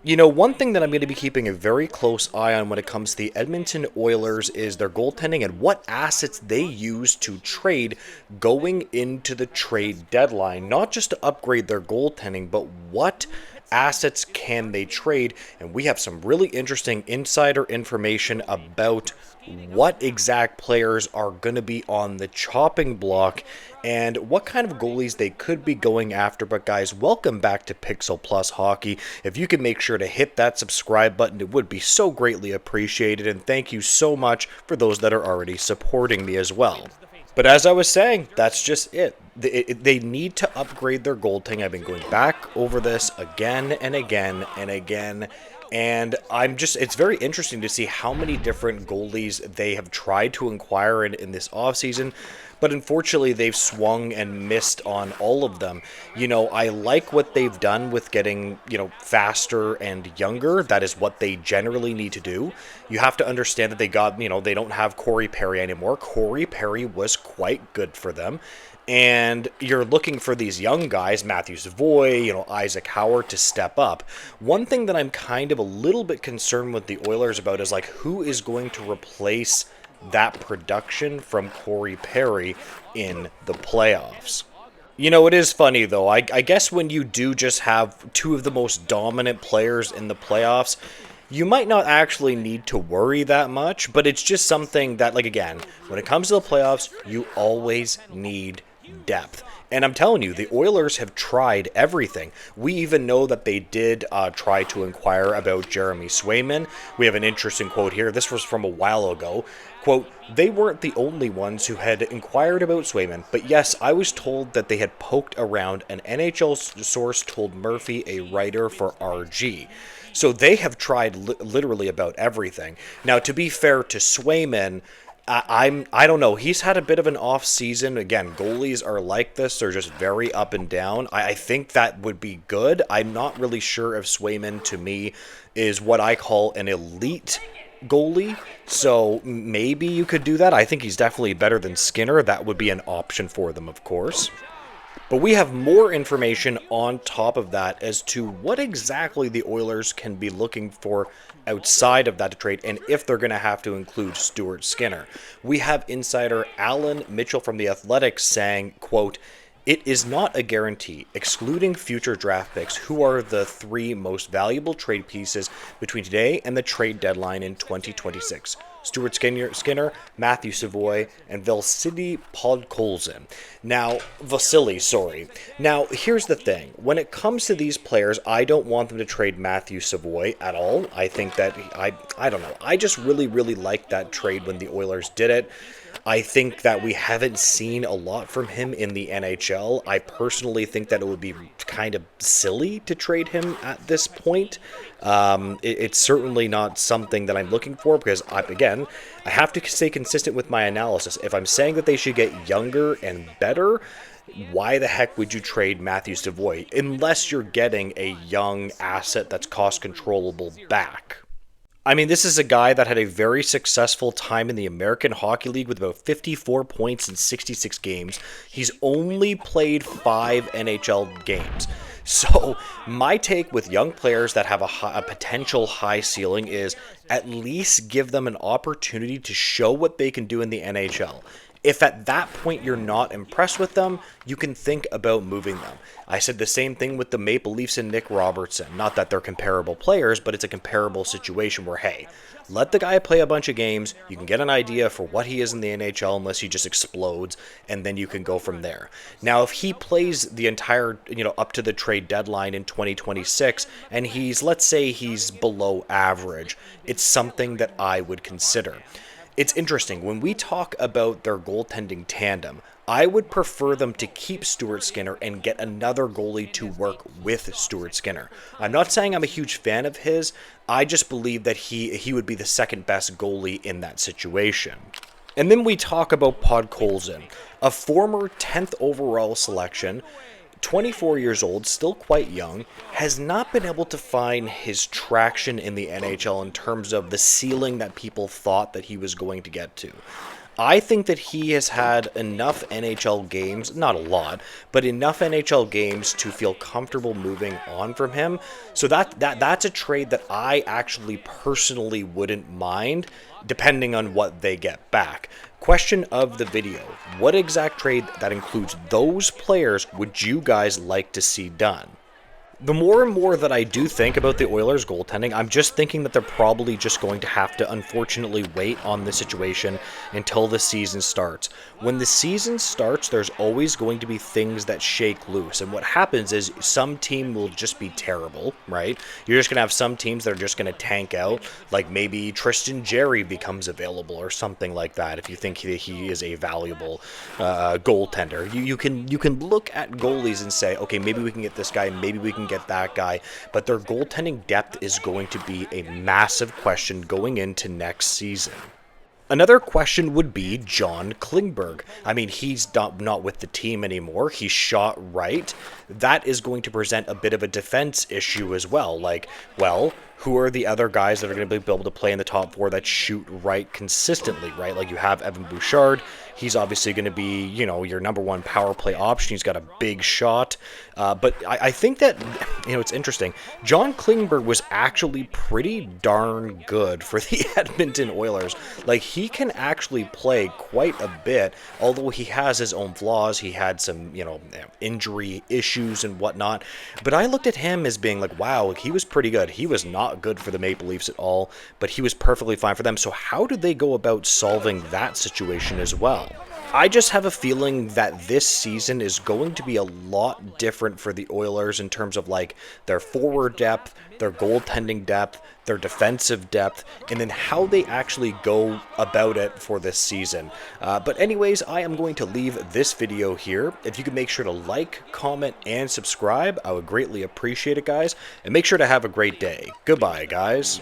You know, one thing that I'm going to be keeping a very close eye on when it comes to the Edmonton Oilers is their goaltending and what assets they use to trade going into the trade deadline. Not just to upgrade their goaltending, but what assets can they trade? And we have some really interesting insider information about what exact players are going to be on the chopping block and what kind of goalies they could be going after. But guys, welcome back to Pixel Plus Hockey. If you could make sure to hit that subscribe button, it would be so greatly appreciated. And thank you so much for those that are already supporting me as well. But as I was saying, that's just it. They need to upgrade their goaltending. I've been going back over this again and again and again. And it's very interesting to see how many different goalies they have tried to acquire in this offseason. But unfortunately, they've swung and missed on all of them. You know, I like what they've done with getting, faster and younger. That is what they generally need to do. You have to understand that they don't have Corey Perry anymore. Corey Perry was quite good for them. And you're looking for these young guys, Matthew Savoy, Isaac Howard, to step up. One thing that I'm kind of a little bit concerned with the Oilers about is who is going to replace that production from Corey Perry in the playoffs. It is funny though. I guess when you do just have two of the most dominant players in the playoffs, you might not actually need to worry that much, but it's just something that, again, when it comes to the playoffs, you always need depth. And I'm telling you, the Oilers have tried everything. We even know that they did try to inquire about Jeremy Swayman. We have an interesting quote here. This was from a while ago. Quote, "They weren't the only ones who had inquired about Swayman, but yes, I was told that they had poked around. An NHL source told Murphy, a writer for RG." So they have tried literally about everything. Now, to be fair to Swayman, I don't know. He's had a bit of an off season. Again, goalies are like this. They're just very up and down. I think that would be good. I'm not really sure if Swayman, to me, is what I call an elite goalie. So maybe you could do that. I think he's definitely better than Skinner. That would be an option for them, of course. But we have more information on top of that as to what exactly the Oilers can be looking for outside of that trade and if they're going to have to include Stuart Skinner. We have insider Alan Mitchell from The Athletic saying, quote, "It is not a guarantee. Excluding future draft picks, who are the three most valuable trade pieces between today and the trade deadline in 2026? Stuart Skinner, Matthew Savoy, and Vasily Podkolzin." Now, here's the thing. When it comes to these players, I don't want them to trade Matthew Savoy at all. I think that, I don't know. I just really, really liked that trade when the Oilers did it. I think that we haven't seen a lot from him in the NHL. I personally think that it would be kind of silly to trade him at this point. It's certainly not something that I'm looking for because, I have to stay consistent with my analysis. If I'm saying that they should get younger and better, why the heck would you trade Matthew Savoy unless you're getting a young asset that's cost controllable back? I mean, this is a guy that had a very successful time in the American Hockey League with about 54 points in 66 games. He's only played 5 NHL games. So my take with young players that have a potential high ceiling is at least give them an opportunity to show what they can do in the NHL. If at that point you're not impressed with them, you can think about moving them. I said the same thing with the Maple Leafs and Nick Robertson. Not that they're comparable players, but it's a comparable situation where, hey, let the guy play a bunch of games. You can get an idea for what he is in the NHL unless he just explodes, and then you can go from there. Now, if he plays the entire, up to the trade deadline in 2026, and let's say he's below average, it's something that I would consider. It's interesting, when we talk about their goaltending tandem, I would prefer them to keep Stuart Skinner and get another goalie to work with Stuart Skinner. I'm not saying I'm a huge fan of his, I just believe that he would be the second best goalie in that situation. And then we talk about Podkolzin, a former 10th overall selection, 24 years old, still quite young, has not been able to find his traction in the NHL in terms of the ceiling that people thought that he was going to get to. I think that he has had enough NHL games, not a lot, but enough NHL games to feel comfortable moving on from him. So that's a trade that I actually personally wouldn't mind, depending on what they get back. Question of the video: what exact trade that includes those players would you guys like to see done? The more and more that I do think about the Oilers goaltending, I'm just thinking that they're probably just going to have to unfortunately wait on the situation until the season starts. When the season starts, there's always going to be things that shake loose. And what happens is some team will just be terrible, right? You're just going to have some teams that are just going to tank out, like maybe Tristan Jerry becomes available or something like that if you think he is a valuable goaltender. You can look at goalies and say, okay, maybe we can get this guy, maybe we can get that guy, but their goaltending depth is going to be a massive question going into next season. Another question would be John Klingberg. I mean, he's not with the team anymore. He's shot right. That is going to present a bit of a defense issue as well. Like, well, who are the other guys that are going to be able to play in the top four that shoot right consistently, right? Like, you have Evan Bouchard. He's obviously going to be, your number one power play option. He's got a big shot. But I think that, it's interesting. John Klingberg was actually pretty darn good for the Edmonton Oilers. Like, he can actually play quite a bit, although he has his own flaws. He had some, injury issues and whatnot. But I looked at him as being like, wow, he was pretty good. He was not good for the Maple Leafs at all, but he was perfectly fine for them. So how do they go about solving that situation as well? I just have a feeling that this season is going to be a lot different for the Oilers in terms of like their forward depth, their goaltending depth, their defensive depth, and then how they actually go about it for this season. But anyways, I am going to leave this video here. If you could make sure to like, comment, and subscribe, I would greatly appreciate it, guys. And make sure to have a great day. Goodbye, guys.